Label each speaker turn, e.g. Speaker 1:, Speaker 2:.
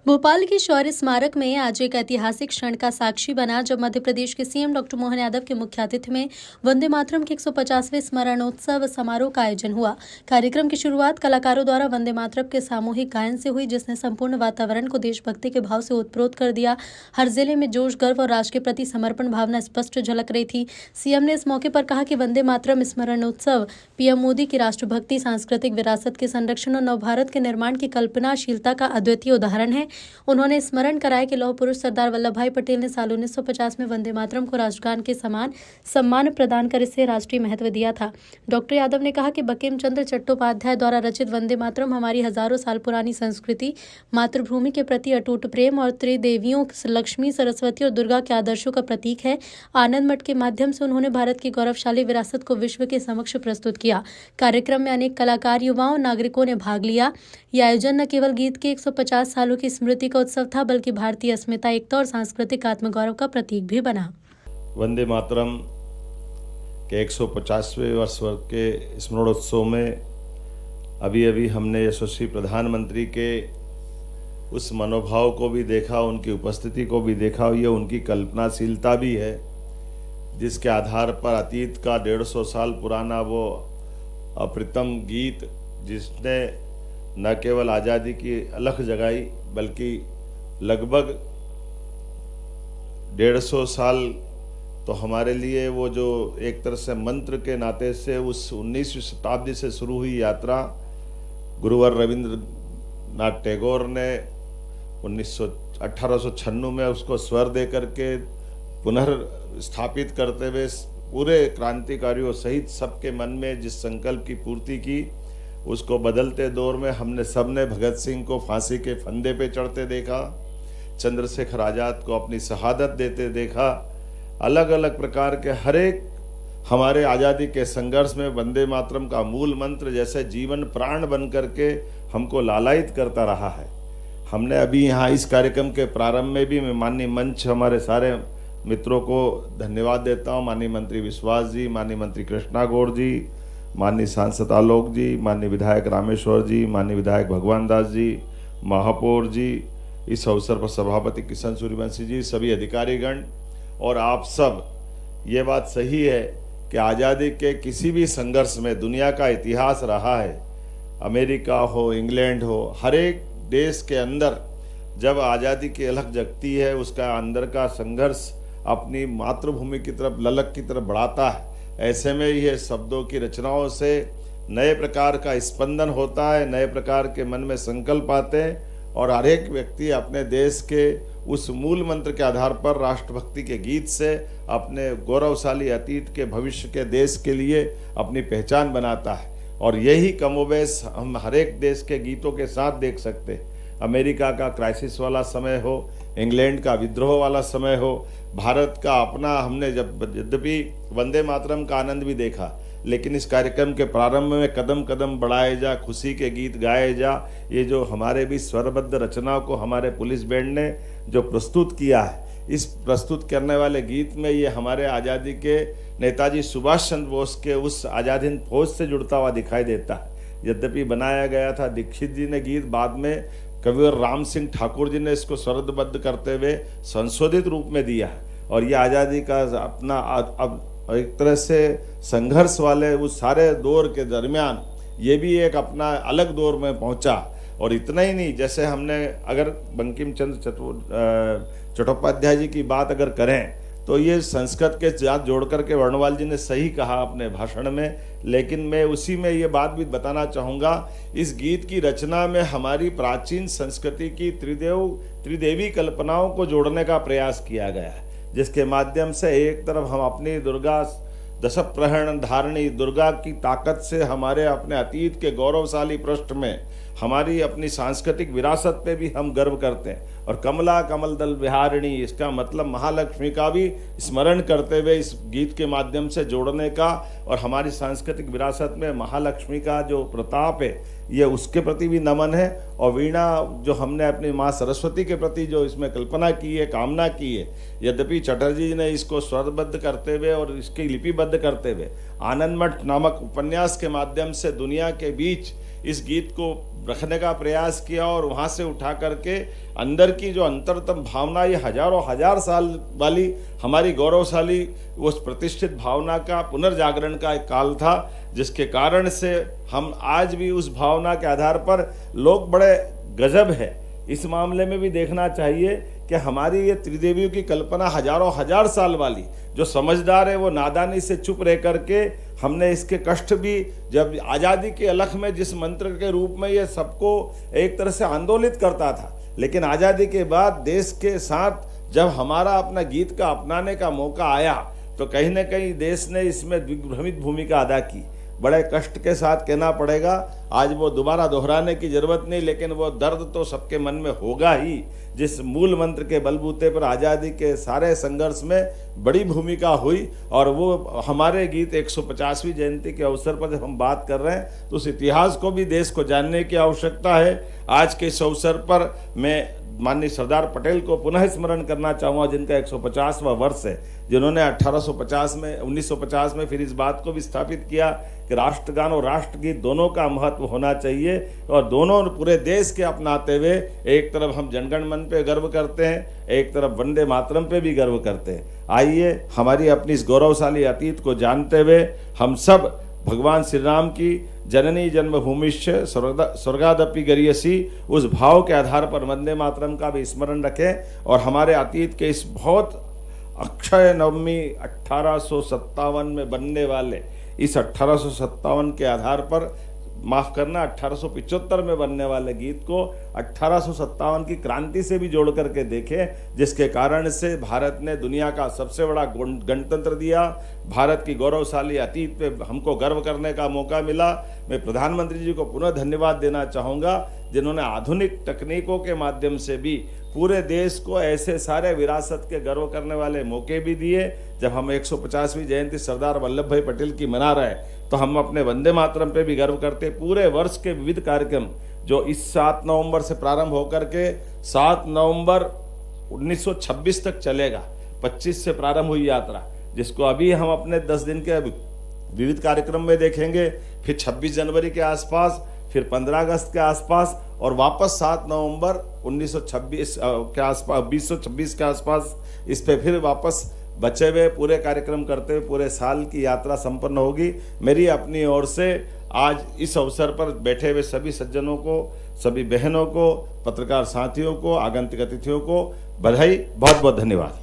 Speaker 1: भोपाल के शौर्य स्मारक में आज एक ऐतिहासिक क्षण का साक्षी बना जब मध्य प्रदेश के सीएम डॉक्टर मोहन यादव के मुख्य आतिथ्य में वंदे मातरम के 150वें स्मरणोत्सव समारोह का आयोजन हुआ। कार्यक्रम की शुरुआत कलाकारों द्वारा वंदे मातरम के सामूहिक गायन से हुई, जिसने संपूर्ण वातावरण को देशभक्ति के भाव से ओतप्रोत कर दिया। हर जिले में जोश, गर्व और राष्ट्र के प्रति समर्पण भावना स्पष्ट झलक रही थी। सीएम ने इस मौके पर कहा कि वंदे मातरम स्मरणोत्सव पीएम मोदी की राष्ट्रभक्ति, सांस्कृतिक विरासत के संरक्षण और नवभारत के निर्माण की कल्पनाशीलता का अद्वितीय उदाहरण है। उन्होंने स्मरण कराया कि लौह पुरुष सरदार वल्लभ भाई पटेल ने साल 1950 में वंदे मातरम को राष्ट्रगान के समान सम्मान प्रदान कर इसे राष्ट्रीय महत्व दिया था। डॉक्टर यादव ने कहा कि बंकिम चंद्र चट्टोपाध्याय द्वारा रचित वंदे मातरम हमारी हजारों साल पुरानी संस्कृति, मातृभूमि के प्रति अटूट प्रेम और त्रिदेवियों लक्ष्मी, सरस्वती और दुर्गा के आदर्शों का प्रतीक है। आनंद मठ के माध्यम से उन्होंने भारत की गौरवशाली विरासत को विश्व के समक्ष प्रस्तुत किया। कार्यक्रम में अनेक कलाकार, युवाओं, नागरिकों ने भाग लिया। यह आयोजन न केवल गीत के 150 सालों की स्मृति का उत्सव था, बल्कि भारतीय अस्मिता, एकता और सांस्कृतिक आत्मगौरव का प्रतीक भी बना।
Speaker 2: वंदे मातरम के 150वें वर्ष के स्मरणोत्सव में अभी हमने यशस्वी प्रधानमंत्री के उस मनोभाव को भी देखा, उनकी उपस्थिति को भी देखा। ये उनकी कल्पनाशीलता भी है, जिसके आधार पर अतीत का 150 साल पुराना वो अप्रतिम गीत, जिसने न केवल आज़ादी की अलख जगाई, बल्कि लगभग 150 साल तो हमारे लिए वो जो एक तरह से मंत्र के नाते से उस 19वीं शताब्दी से शुरू हुई यात्रा, गुरुवर रविंद्रनाथ टैगोर ने 1896 में उसको स्वर दे करके पुनर्स्थापित करते हुए पूरे क्रांतिकारियों सहित सबके मन में जिस संकल्प की पूर्ति की, उसको बदलते दौर में हमने सबने भगत सिंह को फांसी के फंदे पे चढ़ते देखा, चंद्रशेखर आज़ाद को अपनी शहादत देते देखा। अलग अलग प्रकार के हर एक हमारे आज़ादी के संघर्ष में वंदे मातरम का मूल मंत्र जैसे जीवन प्राण बन करके हमको लालायित करता रहा है। हमने अभी यहाँ इस कार्यक्रम के प्रारंभ में भी मैं माननीय मंच हमारे सारे मित्रों को धन्यवाद देता हूँ। माननीय मंत्री विश्वास जी, माननीय मंत्री कृष्णा गौड़ जी, माननीय सांसद आलोक जी, माननीय विधायक रामेश्वर जी, माननीय विधायक भगवान दास जी, महापौर जी, इस अवसर पर सभापति किशन सूर्यवंशी जी, सभी अधिकारीगण और आप सब। ये बात सही है कि आज़ादी के किसी भी संघर्ष में दुनिया का इतिहास रहा है, अमेरिका हो, इंग्लैंड हो, हर एक देश के अंदर जब आज़ादी की अलख जगती है, उसका अंदर का संघर्ष अपनी मातृभूमि की तरफ, ललक की तरफ बढ़ाता है। ऐसे में यह शब्दों की रचनाओं से नए प्रकार का स्पंदन होता है, नए प्रकार के मन में संकल्प आते हैं और हर एक व्यक्ति अपने देश के उस मूल मंत्र के आधार पर राष्ट्रभक्ति के गीत से अपने गौरवशाली अतीत के, भविष्य के देश के लिए अपनी पहचान बनाता है। और यही कमोबेश हम हर एक देश के गीतों के साथ देख सकते हैं। अमेरिका का क्राइसिस वाला समय हो, इंग्लैंड का विद्रोह वाला समय हो, भारत का अपना, हमने जब यद्यपि वंदे मातरम का आनंद भी देखा, लेकिन इस कार्यक्रम के प्रारंभ में कदम कदम बढ़ाए जा, खुशी के गीत गाए जा, ये जो हमारे भी स्वरबद्ध रचना को हमारे पुलिस बैंड ने जो प्रस्तुत किया है, इस प्रस्तुत करने वाले गीत में ये हमारे आज़ादी के नेताजी सुभाष चंद्र बोस के उस आज़ाद हिंद फौज से जुड़ता हुआ दिखाई देता है। यद्यपि बनाया गया था दीक्षित जी ने गीत, बाद में कविवर राम सिंह ठाकुर जी ने इसको स्वरबद्ध करते हुए संशोधित रूप में दिया है। और ये आज़ादी का अपना अब एक तरह से संघर्ष वाले उस सारे दौर के दरमियान ये भी एक अपना अलग दौर में पहुंचा। और इतना ही नहीं, जैसे हमने अगर बंकिम चंद्र चट्टोपाध्याय जी की बात अगर करें तो ये संस्कृत के साथ जोड़ करके वर्णवाल जी ने सही कहा अपने भाषण में, लेकिन मैं उसी में ये बात भी बताना चाहूँगा, इस गीत की रचना में हमारी प्राचीन संस्कृति की त्रिदेवी कल्पनाओं को जोड़ने का प्रयास किया गया है, जिसके माध्यम से एक तरफ हम अपनी दुर्गा दशप्रहरण धारणी दुर्गा की ताकत से हमारे अपने अतीत के गौरवशाली पृष्ठ में हमारी अपनी सांस्कृतिक विरासत पे भी हम गर्व करते हैं। और कमला कमल दल विहारिणी, इसका मतलब महालक्ष्मी का भी स्मरण करते हुए इस गीत के माध्यम से जोड़ने का, और हमारी सांस्कृतिक विरासत में महालक्ष्मी का जो प्रताप है, ये उसके प्रति भी नमन है। और वीणा जो हमने अपनी माँ सरस्वती के प्रति जो इसमें कल्पना की है, कामना की है, यद्यपि चटर्जी ने इसको स्वरबद्ध करते हुए और इसकी लिपिबद्ध करते हुए आनंद मठ नामक उपन्यास के माध्यम से दुनिया के बीच इस गीत को रखने का प्रयास किया और वहाँ से उठा करके अंदर की जो अंतरतम भावना, ये हजारों हजार साल वाली हमारी गौरवशाली उस प्रतिष्ठित भावना का पुनर्जागरण का एक काल था, जिसके कारण से हम आज भी उस भावना के आधार पर लोग बड़े गजब है। इस मामले में भी देखना चाहिए कि हमारी ये त्रिदेवियों की कल्पना हजारों हजार साल वाली, जो समझदार है वो नादानी से चुप रह करके हमने इसके कष्ट भी, जब आज़ादी के अलख में जिस मंत्र के रूप में ये सबको एक तरह से आंदोलित करता था, लेकिन आज़ादी के बाद देश के साथ जब हमारा अपना गीत का अपनाने का मौका आया तो कहीं ना कहीं देश ने इसमें दिग्भ्रमित भूमिका अदा की। बड़े कष्ट के साथ कहना पड़ेगा, आज वो दोबारा दोहराने की जरूरत नहीं, लेकिन वो दर्द तो सबके मन में होगा ही, जिस मूल मंत्र के बलबूते पर आज़ादी के सारे संघर्ष में बड़ी भूमिका हुई। और वो हमारे गीत 150वीं जयंती के अवसर पर जब हम बात कर रहे हैं तो उस इतिहास को भी देश को जानने की आवश्यकता है। आज के इस अवसर पर मैं माननीय सरदार पटेल को पुनः स्मरण करना चाहूँगा, जिनका 150वां वर्ष है, जिन्होंने 1950 में फिर इस बात को भी स्थापित किया कि राष्ट्रगान और राष्ट्रगीत दोनों का महत्व होना चाहिए, और दोनों पूरे देश के अपनाते हुए एक तरफ हम जनगण मन पे गर्व करते हैं, एक तरफ वंदे मातरम पे भी गर्व करते हैं। आइए हमारी अपनी इस गौरवशाली अतीत को जानते हुए हम सब भगवान श्री राम की जननी जन्मभूमिश्च स्वर्गादपि गरीयसी उस भाव के आधार पर वंदे मातरम का भी स्मरण रखें, और हमारे अतीत के इस बहुत अक्षय नवमी 1857 में बनने वाले इस 1857 के आधार पर, माफ करना 1875 में बनने वाले गीत को 1857 की क्रांति से भी जोड़ करके देखें, जिसके कारण से भारत ने दुनिया का सबसे बड़ा गणतंत्र दिया, भारत की गौरवशाली अतीत पे हमको गर्व करने का मौका मिला। मैं प्रधानमंत्री जी को पुनः धन्यवाद देना चाहूँगा, जिन्होंने आधुनिक तकनीकों के माध्यम से भी पूरे देश को ऐसे सारे विरासत के गर्व करने वाले मौके भी दिए। जब हम 150वीं जयंती सरदार वल्लभ भाई पटेल की मना रहे हैं तो हम अपने वंदे मातरम पे भी गर्व करते। पूरे वर्ष के विविध कार्यक्रम जो इस 7 नवंबर से प्रारंभ होकर के 7 नवंबर 1926 तक चलेगा, 25 से प्रारंभ हुई यात्रा, जिसको अभी हम अपने 10 दिन के विविध कार्यक्रम में देखेंगे, फिर 26 जनवरी के आसपास, फिर 15 अगस्त के आसपास, और वापस 7 नवंबर 1926 के आसपास 2026 के आसपास इस पे फिर वापस बचे हुए पूरे कार्यक्रम करते हुए पूरे साल की यात्रा संपन्न होगी। मेरी अपनी ओर से आज इस अवसर पर बैठे हुए सभी सज्जनों को, सभी बहनों को, पत्रकार साथियों को, आगंतुक अतिथियों को बधाई, बहुत बहुत धन्यवाद।